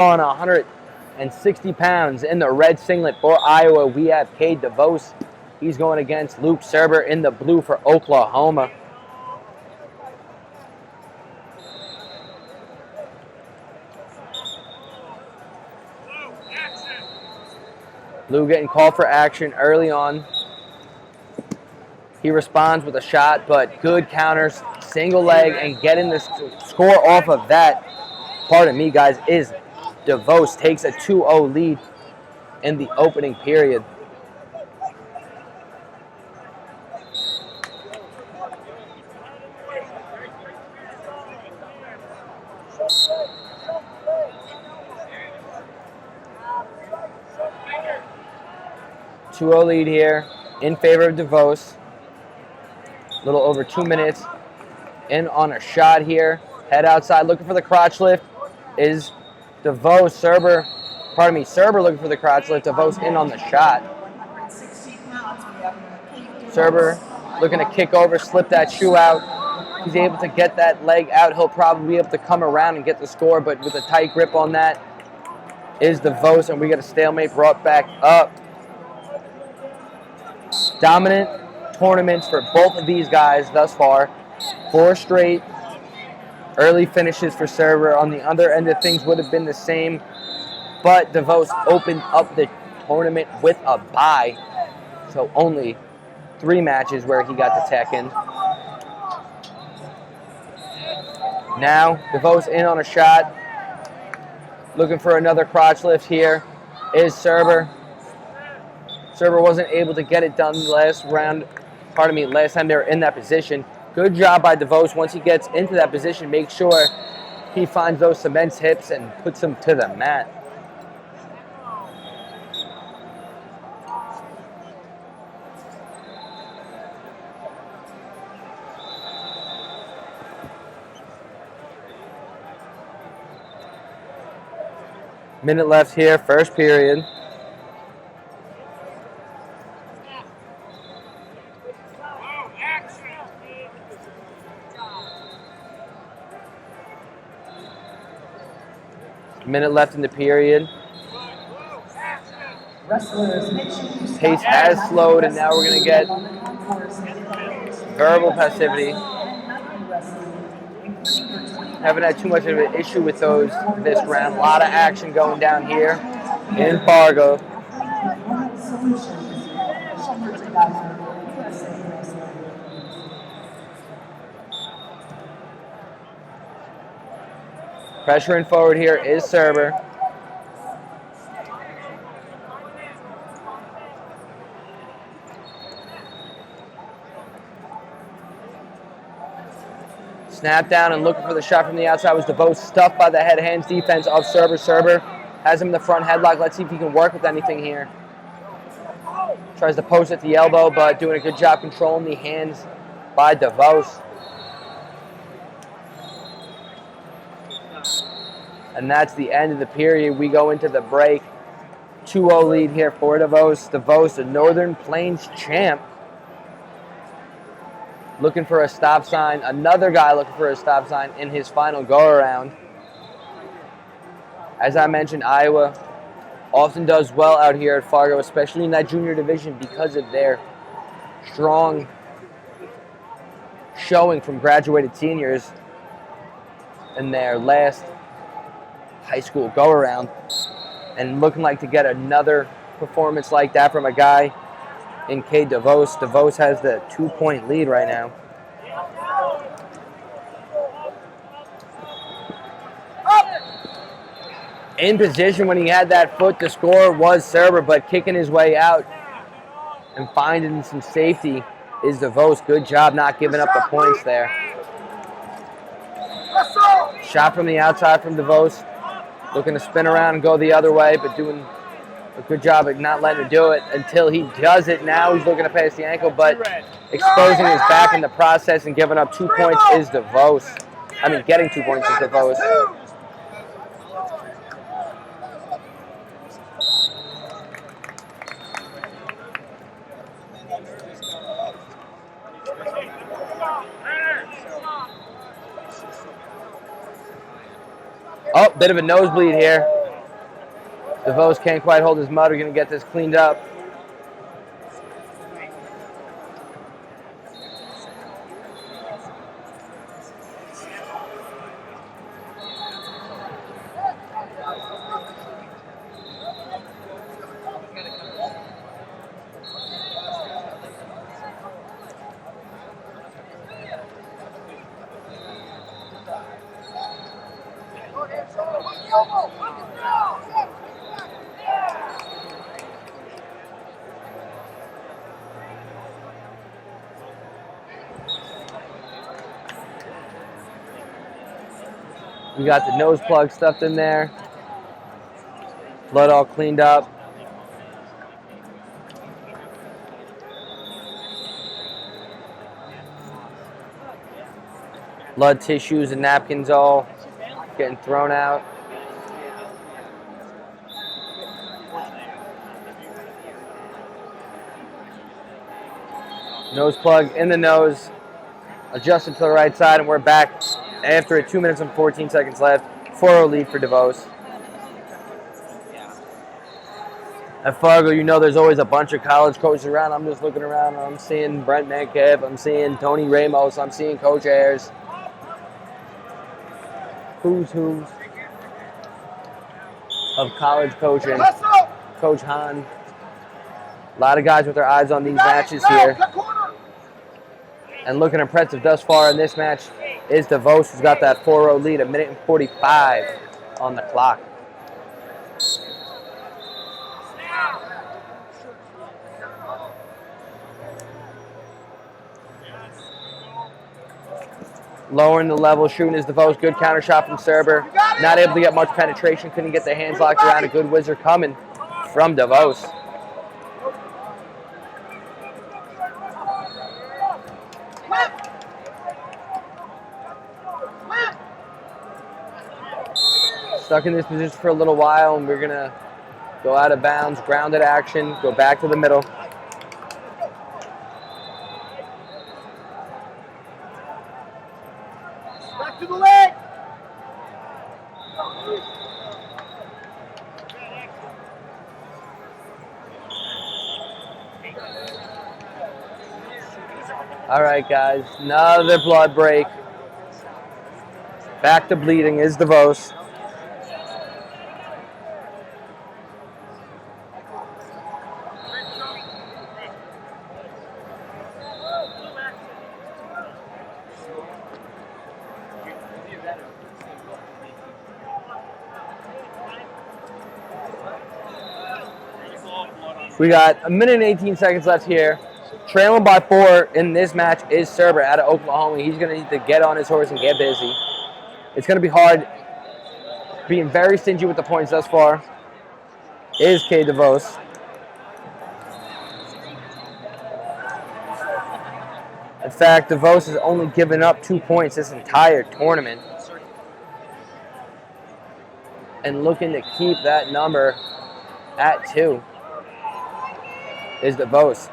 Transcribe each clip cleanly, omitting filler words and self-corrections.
On 160 pounds in the red singlet for Iowa, we have Cade DeVos. He's going against Luke Surber in the blue for Oklahoma. Lou getting called for action early on. He responds with a shot, but good counters, single leg, and getting the score off of that, pardon me guys, is DeVos takes a 2-0 lead in the opening period. Lead here in favor of DeVos. A little over 2 minutes. In on a shot here. Head outside looking for the crotch lift is DeVos. Surber looking for the crotch lift. DeVos in on the shot. Surber looking to kick over, slip that shoe out. He's able to get that leg out. He'll probably be able to come around and get the score, but with a tight grip on that is DeVos, and we get a stalemate brought back up. Dominant tournaments for both of these guys thus far. 4 straight early finishes for Surber. On the other end of things would have been the same, but DeVos opened up the tournament with a bye, so only 3 matches where he got to tack in. Now DeVos in on a shot, looking for another crotch lift here is Surber. Surber wasn't able to get it done last time they were in that position. Good job by DeVos. Once he gets into that position, make sure he finds those cement hips and puts them to the mat. Minute left here, first period. Minute left in the period. Pace has slowed, and now we're going to get verbal passivity. Haven't had too much of an issue with those this round. A lot of action going down here in Fargo. Pressuring forward here is Surber. Snap down and looking for the shot from the outside was DeVos, stuffed by the head-hands defense of Surber. Surber has him in the front headlock. Let's see if he can work with anything here. Tries to post at the elbow, but doing a good job controlling the hands by DeVos. And that's the end of the period. We go into the break. 2-0 lead here for DeVos. DeVos, the Northern Plains champ, looking for a stop sign. Another guy looking for a stop sign in his final go-around. As I mentioned, Iowa often does well out here at Fargo, especially in that junior division because of their strong showing from graduated seniors in their last high school go-around, and looking like to get another performance like that from a guy in Cade DeVos. DeVos has the 2-point lead right now. In position when he had that foot, the score was Surber, but kicking his way out and finding some safety is DeVos. Good job not giving up the points there. Shot from the outside from DeVos. Looking to spin around and go the other way, but doing a good job at not letting him do it until he does it. Now he's looking to pass the ankle, but exposing his back in the process and giving up 2 points is DeVos. Getting 2 points is DeVos. Oh, bit of a nosebleed here. DeVos can't quite hold his mud. We're going to get this cleaned up. We got the nose plug stuffed in there. Blood all cleaned up. Blood tissues and napkins all getting thrown out. Nose plug in the nose, adjusted to the right side, and we're back after it. 2 minutes and 14 seconds left. 4-0 lead for DeVos. At Fargo, you know there's always a bunch of college coaches around. I'm just looking around. I'm seeing Brent Metcalf. I'm seeing Tony Ramos. I'm seeing Coach Ayers. Who's of college coaching. Coach Hahn. A lot of guys with their eyes on these matches here. And looking impressive thus far in this match is DeVos, who's got that 4-0 lead, 1 minute and 45 on the clock. Lowering the level, shooting is DeVos. Good counter shot from Surber. Not able to get much penetration. Couldn't get the hands locked around. A good whizzer coming from DeVos. Stuck in this position for a little while, and we're going to go out of bounds. Grounded action. Go back to the middle. To the leg. All right, guys. Another blood break. Back to bleeding is DeVos. We got 1 minute and 18 seconds left here. Trailing by 4 in this match is Surber out of Oklahoma. He's going to need to get on his horse and get busy. It's going to be hard. Being very stingy with the points thus far is Cade DeVos. In fact, DeVos has only given up 2 points this entire tournament. And looking to keep that number at 2 is DeVos.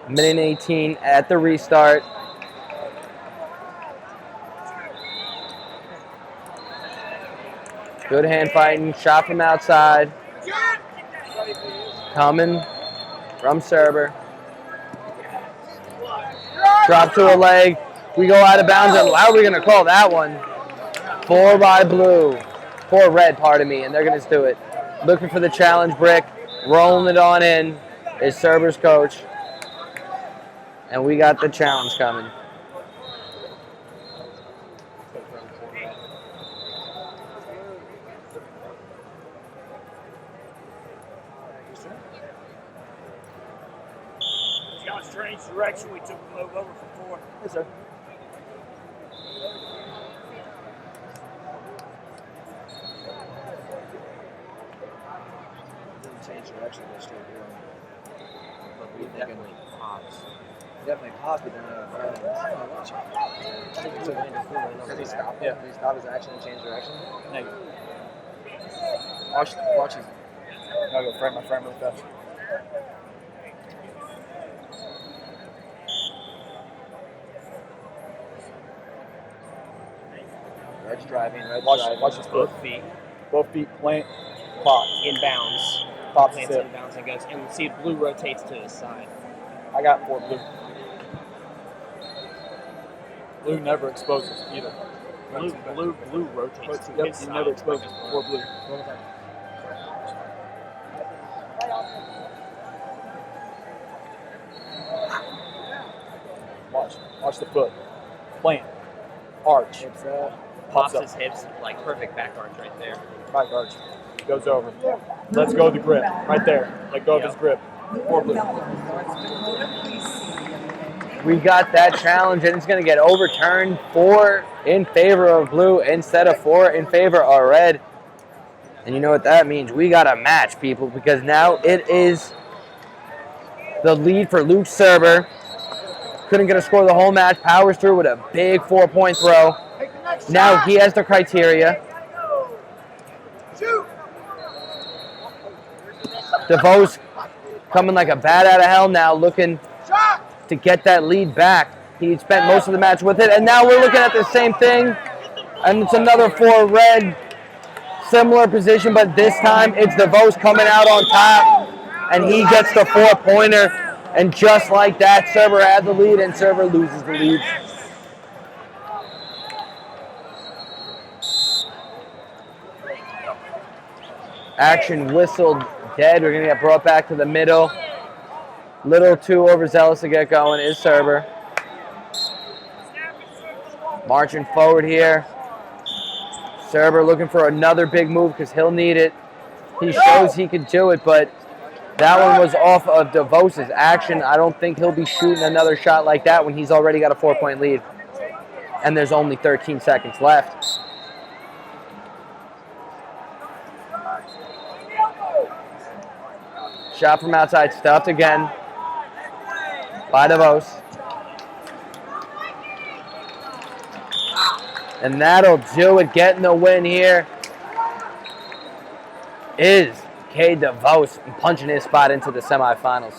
1 minute and 18 at the restart. Good hand fighting, shot from outside. Coming from Surber. Drop to a leg. We go out of bounds, and how are we going to call that one? 4 red, pardon me, and they're going to do it. Looking for the challenge brick, rolling it on in is Surber's coach. And we got the challenge coming. Strange direction. We took the move over from 4. Yes, sir. Change direction, they're still doing. But we definitely paused. Definitely paused, but then because he stopped. Yeah, he stopped his action and changed direction. Negative. Watch him. I'll go frame my frame really fast. Red's driving. Red's driving. Watch his both feet. Both feet plant. Pop. inbounds. Pops Plants tip. inbounds and goes, and see blue rotates to the side. I got 4 blue. Blue never exposes either. Blue rotates to Yep, his he side. never exposes 4 blue. Watch the foot. Plant. Arch. Pops Pops up. his hips, like perfect back arch right there. Back arch. Goes over. Let's go of the grip. Right there. Let go of his grip. 4 blue. We got that challenge, and it's going to get overturned. 4 in favor of blue instead of 4 in favor of red. And you know what that means? We got a match, people, because now it is the lead for Luke Surber. Couldn't get a score the whole match. Powers through with a big 4-point throw. Now he has the criteria. DeVos coming like a bat out of hell now, looking to get that lead back. He spent most of the match with it, and now we're looking at the same thing. And it's another 4 red. Similar position, but this time it's DeVos coming out on top, and he gets the 4-pointer. And just like that, Surber had the lead, and Surber loses the lead. Action whistled dead. We're going to get brought back to the middle. Little too overzealous to get going is Surber. Marching forward here. Surber looking for another big move because he'll need it. He shows he can do it, but that one was off of DeVos' action. I don't think he'll be shooting another shot like that when he's already got a 4-point lead. And there's only 13 seconds left. Shot from outside, stuffed again by DeVos. And that'll do it. Getting the win here is Cade DeVos punching his spot into the semifinals.